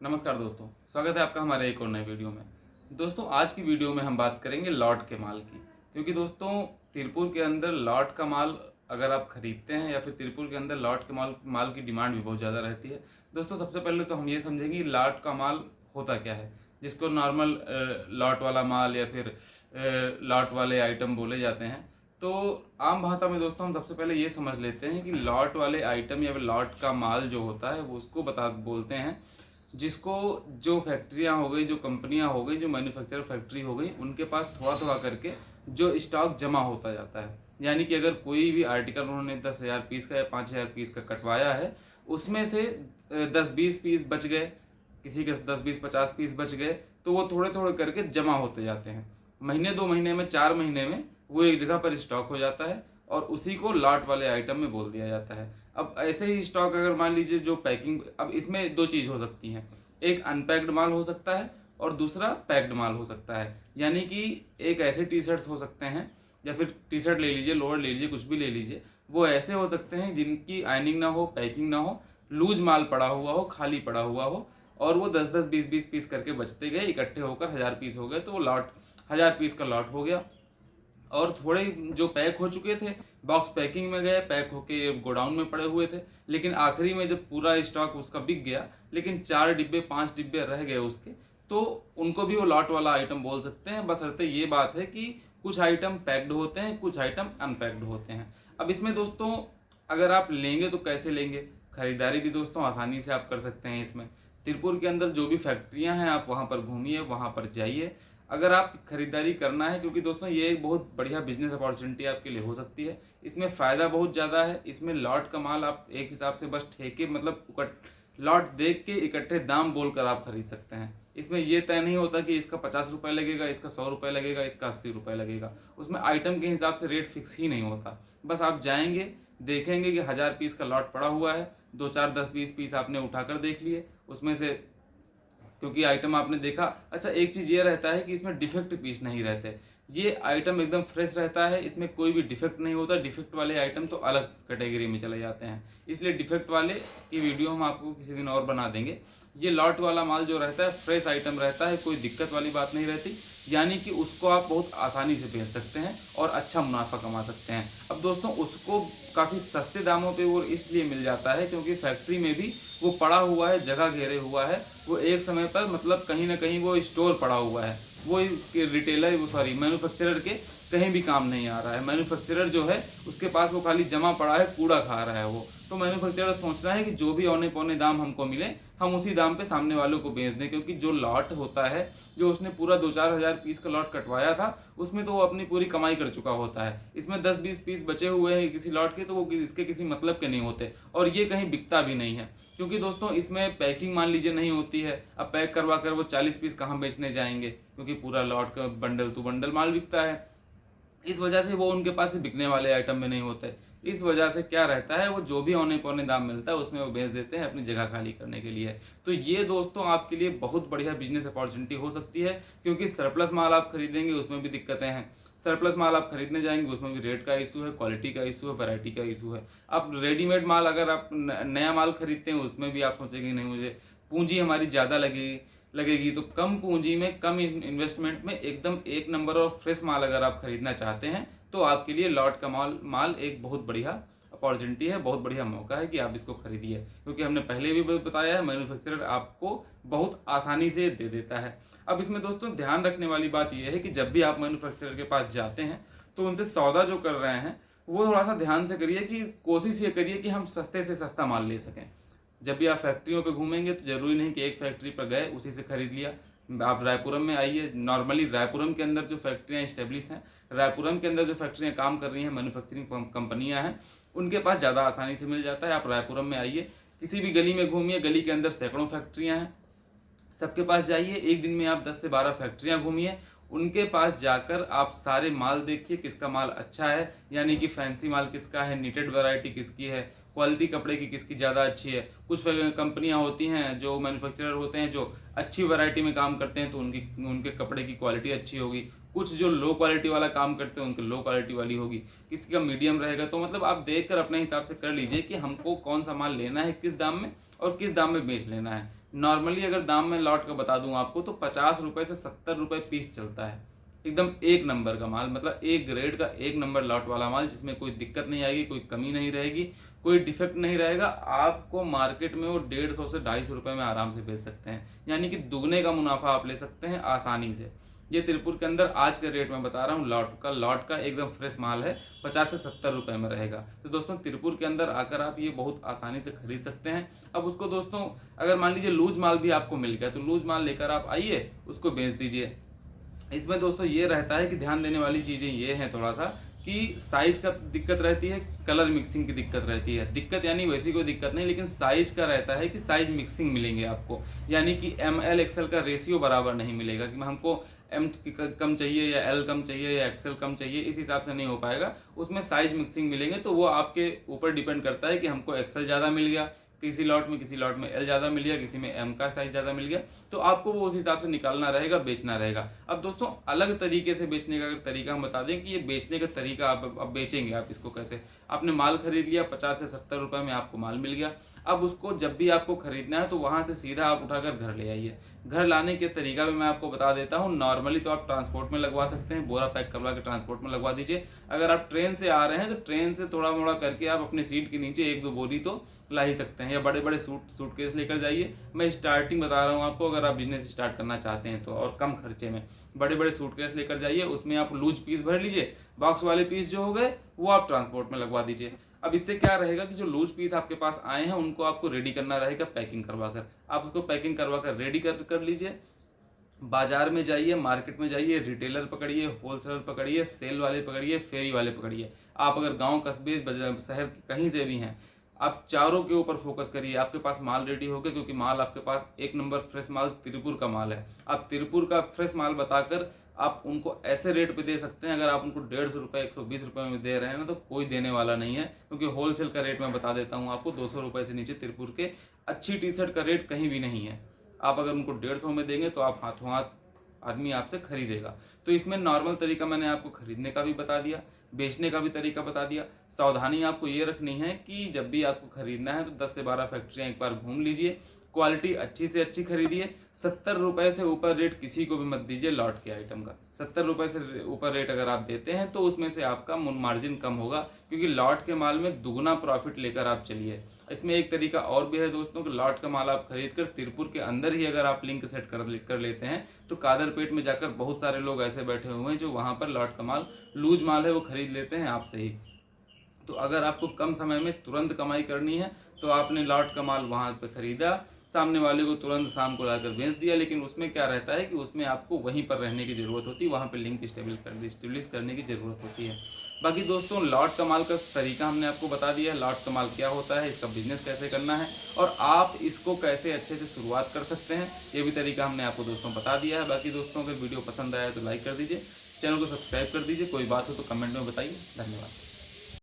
नमस्कार दोस्तों, स्वागत है आपका हमारे एक और नए वीडियो में। दोस्तों आज की वीडियो में हम बात करेंगे लॉट के माल की, क्योंकि दोस्तों तिरुपुर के अंदर लॉट का माल अगर आप खरीदते हैं या फिर तिरुपुर के अंदर लॉट के माल की डिमांड भी बहुत ज़्यादा रहती है। दोस्तों सबसे पहले तो हम ये समझेंगे कि लॉट का माल होता क्या है, जिसको नॉर्मल लॉट वाला माल या फिर लॉट वाले आइटम बोले जाते हैं। तो आम भाषा में दोस्तों हम सबसे पहले ये समझ लेते हैं कि लॉट वाले आइटम या फिर लॉट का माल जो होता है वो उसको बोलते हैं जिसको जो फैक्ट्रियां हो गई, जो कंपनियां हो गई, जो मैन्युफैक्चर फैक्ट्री हो गई, उनके पास थोड़ा थोड़ा करके जो स्टॉक जमा होता जाता है। यानी कि अगर कोई भी आर्टिकल उन्होंने 10,000 पीस का या 5,000 पीस का कटवाया है, उसमें से 10-20 पीस बच गए, किसी के 10-20-50 पीस बच गए, तो वो थोड़े थोड़े करके जमा होते जाते हैं। महीने 2 महीने में 4 महीने में वो एक जगह पर स्टॉक हो जाता है और उसी को लॉट वाले आइटम में बोल दिया जाता है। अब ऐसे ही स्टॉक अगर मान लीजिए जो पैकिंग, अब इसमें दो चीज़ हो सकती हैं, एक अनपैक्ड माल हो सकता है और दूसरा पैक्ड माल हो सकता है। यानी कि एक ऐसे टी शर्ट्स हो सकते हैं या फिर टी शर्ट ले लीजिए, लोअर ले लीजिए, कुछ भी ले लीजिए, वो ऐसे हो सकते हैं जिनकी आयनिंग ना हो, पैकिंग ना हो, लूज माल पड़ा हुआ हो, खाली पड़ा हुआ हो, और वो 10-10, 20-20 पीस करके बचते गए, इकट्ठे होकर 1,000 पीस हो गए, तो वो लॉट 1,000 पीस का लॉट हो गया। और थोड़े जो पैक हो चुके थे, बॉक्स पैकिंग में गए, पैक होके गोडाउन में पड़े हुए थे, लेकिन आखिरी में जब पूरा स्टॉक उसका बिक गया, लेकिन 4 डिब्बे 5 डिब्बे रह गए उसके, तो उनको भी वो लॉट वाला आइटम बोल सकते हैं। बशर्ते ये बात है कि कुछ आइटम पैक्ड होते हैं, कुछ आइटम अनपैक्ड होते हैं। अब इसमें दोस्तों अगर आप लेंगे तो कैसे लेंगे, खरीदारी भी दोस्तों आसानी से आप कर सकते हैं। इसमें तिरुपुर के अंदर जो भी फैक्ट्रियां हैं, आप वहाँ पर घूमिए, वहाँ पर जाइए, अगर आप खरीदारी करना है, क्योंकि दोस्तों ये एक बहुत बढ़िया बिजनेस अपॉर्चुनिटी आपके लिए हो सकती है। इसमें फ़ायदा बहुत ज़्यादा है। इसमें लॉट का माल आप एक हिसाब से बस ठेके, मतलब लॉट देख के इकट्ठे दाम बोलकर आप खरीद सकते हैं। इसमें ये तय नहीं होता कि इसका 50 रुपये लगेगा, इसका 100 रुपये लगेगा, इसका 80 रुपये लगेगा। उसमें आइटम के हिसाब से रेट फिक्स ही नहीं होता। बस आप जाएंगे, देखेंगे कि 1,000 पीस का लॉट पड़ा हुआ है, 2-4, 10-20 पीस आपने उठाकर देख लिए, उसमें से क्योंकि आइटम आपने देखा। अच्छा, एक चीज़ ये रहता है कि इसमें डिफेक्ट पीस नहीं रहते, ये आइटम एकदम फ्रेश रहता है, इसमें कोई भी डिफेक्ट नहीं होता। डिफेक्ट वाले आइटम तो अलग कैटेगरी में चले जाते हैं, इसलिए डिफेक्ट वाले की वीडियो हम आपको किसी दिन और बना देंगे। ये लॉट वाला माल जो रहता है फ्रेश आइटम रहता है, कोई दिक्कत वाली बात नहीं रहती, यानी कि उसको आप बहुत आसानी से बेच सकते हैं और अच्छा मुनाफा कमा सकते हैं। अब दोस्तों उसको काफ़ी सस्ते दामों पे वो इसलिए मिल जाता है क्योंकि फैक्ट्री में भी वो पड़ा हुआ है, जगह घेरे हुआ है, वो एक समय पर मतलब कहीं ना कहीं वो स्टोर पड़ा हुआ है, वो रिटेलर, वो सॉरी मैन्युफैक्चरर के कहीं भी काम नहीं आ रहा है। मैन्युफैक्चरर जो है उसके पास वो खाली जमा पड़ा है, कूड़ा खा रहा है वो। तो मैन्युफैक्चरर सोचना है कि जो भी औने पौने दाम हमको मिले, हम उसी दाम पे सामने वालों को बेच दें, क्योंकि जो लॉट होता है, जो उसने पूरा 2-4 हज़ार पीस का लॉट कटवाया था, उसमें तो वो अपनी पूरी कमाई कर चुका होता है। इसमें 10-20 पीस बचे हुए हैं किसी लॉट के, तो वो इसके किसी मतलब के नहीं होते और ये कहीं बिकता भी नहीं है, क्योंकि दोस्तों इसमें पैकिंग मान लीजिए नहीं होती है। अब पैक करवा कर वो 40 पीस कहाँ बेचने जाएंगे, क्योंकि पूरा लॉट का बंडल टू बंडल माल बिकता है। इस वजह से वो उनके पास बिकने वाले आइटम में नहीं होते। इस वजह से क्या रहता है, वो जो भी औने पौने दाम मिलता है उसमें वो बेच देते हैं अपनी जगह खाली करने के लिए। तो ये दोस्तों आपके लिए बहुत बढ़िया बिजनेस अपॉर्चुनिटी हो सकती है, क्योंकि सरप्लस माल आप खरीदेंगे उसमें भी दिक्कतें हैं। सरप्लस माल आप खरीदने जाएंगे उसमें भी रेट का इशू है, क्वालिटी का इशू है, वैरायटी का इशू है। अब रेडीमेड माल अगर आप नया माल खरीदते हैं उसमें भी आप सोचेंगे नहीं, मुझे पूंजी हमारी ज़्यादा लगेगी, तो कम पूंजी में कम इन्वेस्टमेंट में एकदम एक नंबर और फ्रेश माल अगर आप खरीदना चाहते हैं, तो आपके लिए लॉट का माल एक बहुत बढ़िया अपॉर्चुनिटी है, बहुत बढ़िया मौका है कि आप इसको खरीदिए। क्योंकि हमने पहले भी बताया है, मैन्युफैक्चरर आपको बहुत आसानी से दे देता है। अब इसमें दोस्तों ध्यान रखने वाली बात यह है कि जब भी आप मैन्युफैक्चरर के पास जाते हैं, तो उनसे सौदा जो कर रहे हैं वो थोड़ा सा ध्यान से करिए, कि कोशिश ये करिए कि हम सस्ते से सस्ता माल ले सकें। जब भी आप फैक्ट्रियों पे घूमेंगे तो ज़रूरी नहीं कि एक फैक्ट्री पर गए उसी से खरीद लिया। आप रायपुरम में आइए, नॉर्मली रायपुरम के अंदर जो फैक्ट्रियाँ इस्टेब्लिश हैं, रायपुरम के अंदर जो फैक्ट्रियाँ काम कर रही हैं, मैन्युफैक्चरिंग कंपनियाँ हैं, उनके पास ज़्यादा आसानी से मिल जाता है। आप रायपुरम में आइए, किसी भी गली में घूमिए, गली के अंदर सैकड़ों फैक्ट्रियाँ हैं, सबके पास जाइए, एक दिन में आप 10 से 12 फैक्ट्रियाँ घूमिए, उनके पास जाकर आप सारे माल देखिए किसका माल अच्छा है, यानी कि फैंसी माल किसका है, नीटेड वैरायटी किसकी है, क्वालिटी कपड़े की किसकी ज़्यादा अच्छी है। कुछ कंपनियां होती हैं, जो मैन्युफैक्चरर होते हैं, जो अच्छी वैरायटी में काम करते हैं, तो उनके कपड़े की क्वालिटी अच्छी होगी। कुछ जो लो क्वालिटी वाला काम करते हैं उनकी लो क्वालिटी वाली होगी, किसी का मीडियम रहेगा। तो मतलब आप देख कर अपने हिसाब से कर लीजिए कि हमको कौन सा माल लेना है, किस दाम में और किस दाम में बेच लेना है। नॉर्मली अगर दाम में लॉट का बता दूं आपको तो 50 रुपये से 70 रुपये पीस चलता है। एकदम एक नंबर का माल, मतलब एक ग्रेड का एक नंबर लॉट वाला माल, जिसमें कोई दिक्कत नहीं आएगी, कोई कमी नहीं रहेगी, कोई डिफेक्ट नहीं रहेगा। आपको मार्केट में वो 150 से 250 रुपये में आराम से बेच सकते हैं, यानी कि दुगने का मुनाफा आप ले सकते हैं आसानी से। ये तिरपुर के अंदर आज के रेट में बता रहा हूँ, लॉट का एकदम फ्रेश माल है, 50 से 70 रुपये में रहेगा। तो दोस्तों तिरपुर के अंदर आकर आप ये बहुत आसानी से खरीद सकते हैं। अब उसको दोस्तों अगर मान लीजिए लूज माल भी आपको मिल गया तो लूज माल लेकर आप आइए, उसको बेच दीजिए। इसमें दोस्तों ये रहता है कि ध्यान देने वाली चीज़ें ये हैं थोड़ा सा कि साइज का दिक्कत रहती है, कलर मिक्सिंग की दिक्कत रहती है। दिक्कत यानी वैसी कोई दिक्कत नहीं, लेकिन साइज का रहता है कि साइज मिक्सिंग मिलेंगे आपको, यानी कि ML XL का रेशियो बराबर नहीं मिलेगा कि हमको M कम चाहिए या L कम चाहिए या XL कम चाहिए, इस हिसाब से नहीं हो पाएगा। उसमें साइज मिक्सिंग मिलेंगे, तो वो आपके ऊपर डिपेंड करता है कि हमको XL ज़्यादा मिल गया किसी लॉट में L ज़्यादा मिल गया, किसी में M का साइज ज़्यादा मिल गया, तो आपको वो उस हिसाब से निकालना रहेगा, बेचना रहेगा। अब दोस्तों अलग तरीके से बेचने का अगर तरीका हम बता दें कि ये बेचने का तरीका आप बेचेंगे आप इसको कैसे। आपने माल खरीद लिया, 50 से 70 रुपये में आपको माल मिल गया। अब उसको जब भी आपको खरीदना है तो वहाँ से सीधा आप उठाकर घर ले आइए। घर लाने के तरीका भी मैं आपको बता देता हूँ। नॉर्मली तो आप ट्रांसपोर्ट में लगवा सकते हैं, बोरा पैक करवा के ट्रांसपोर्ट में लगवा दीजिए। अगर आप ट्रेन से आ रहे हैं तो ट्रेन से थोड़ा मोड़ा करके आप अपने सीट के नीचे 1-2 बोरी तो ला ही सकते हैं, या बड़े बड़े सूटकेस लेकर जाइए। मैं स्टार्टिंग बता रहा हूँ आपको, अगर आप बिजनेस स्टार्ट करना चाहते हैं तो, और कम खर्चे में बड़े बड़े सूटकेस लेकर जाइए, उसमें आप लूज पीस भर लीजिए, बॉक्स वाले पीस जो हो गए वो आप ट्रांसपोर्ट में लगवा दीजिए। अब इससे क्या रहेगा कि जो लूज पीस आपके पास आए हैं उनको आपको रेडी करना रहेगा पैकिंग करवा कर। आप उसको पैकिंग करवा कर रेडी कर लीजिए। बाजार में जाइए, मार्केट में जाइए, रिटेलर पकड़िए, होलसेलर पकड़िए, सेल वाले पकड़िए, फेरी वाले पकड़िए। आप अगर गांव कस्बे शहर कहीं से भी हैं, आप चारों के ऊपर फोकस करिए। आपके पास माल रेडी हो गया, क्योंकि माल आपके पास एक नंबर फ्रेश माल तिरपुर का माल है। आप तिरपुर का फ्रेश माल बताकर आप उनको ऐसे रेट पे दे सकते हैं। अगर आप उनको 150 रुपये 120 रुपये में दे रहे हैं ना, तो कोई देने वाला नहीं है, क्योंकि होलसेल का रेट मैं बता देता हूँ आपको, 200 रुपये से नीचे तिरपुर के अच्छी टी शर्ट का रेट कहीं भी नहीं है। आप अगर उनको 150 में देंगे तो आप हाथों हाथ आदमी आपसे खरीदेगा। तो इसमें नॉर्मल तरीका मैंने आपको खरीदने का भी बता दिया, बेचने का भी तरीका बता दिया। सावधानी आपको ये रखनी है कि जब भी आपको खरीदना है तो 10 से 12 फैक्ट्रियाँ एक बार घूम लीजिए, क्वालिटी अच्छी से अच्छी खरीदिए। 70 रुपये से ऊपर रेट किसी को भी मत दीजिए लॉट के आइटम का। 70 रुपये से ऊपर रेट अगर आप देते हैं तो उसमें से आपका मार्जिन कम होगा, क्योंकि लॉट के माल में दुगना प्रॉफिट लेकर आप चलिए। इसमें एक तरीका और भी है दोस्तों कि लॉट का माल आप खरीद कर तिरपुर के अंदर ही अगर आप लिंक सेट कर लेते हैं तो कादरपेट में जाकर बहुत सारे लोग ऐसे बैठे हुए हैं जो वहाँ पर लॉट का माल, लूज माल है, वो खरीद लेते हैं आपसे ही। तो अगर आपको कम समय में तुरंत कमाई करनी है तो आपने लॉट का माल वहाँ पे खरीदा, सामने वाले को तुरंत शाम को लाकर बेच दिया। लेकिन उसमें क्या रहता है कि उसमें आपको वहीं पर रहने की ज़रूरत होती है, वहाँ पे लिंक स्टेब्लिश करने की ज़रूरत होती है। बाकी दोस्तों लॉट का माल का तरीका हमने आपको बता दिया है, लॉट का माल क्या होता है, इसका बिजनेस कैसे करना है और आप इसको कैसे अच्छे से शुरुआत कर सकते हैं, ये भी तरीका हमने आपको दोस्तों बता दिया है। बाकी दोस्तों अगर वीडियो पसंद आया तो लाइक कर दीजिए, चैनल को सब्सक्राइब कर दीजिए। कोई बात हो तो कमेंट में बताइए। धन्यवाद।